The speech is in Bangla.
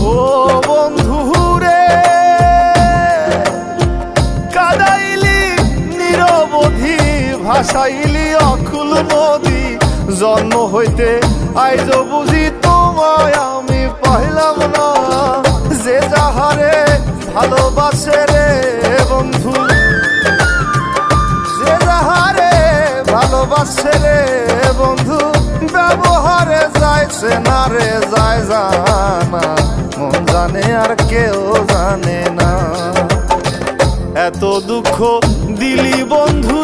ও বন্ধু রে কাদাইলি নিরবধি, ভাসাইলি অকুল নদী। জন্ম হইতে আইজ বুঝি তোমায় আমি পাইলাম না। যে যাহারে ভালোবাসে রে বন্ধু, যে যাহারে ভালোবাসে রে বন্ধু, ব্যবহারে যাইছে না রে যায় জানা। মন জানে আর কেউ জানে না। এত দুঃখ দিলি বন্ধু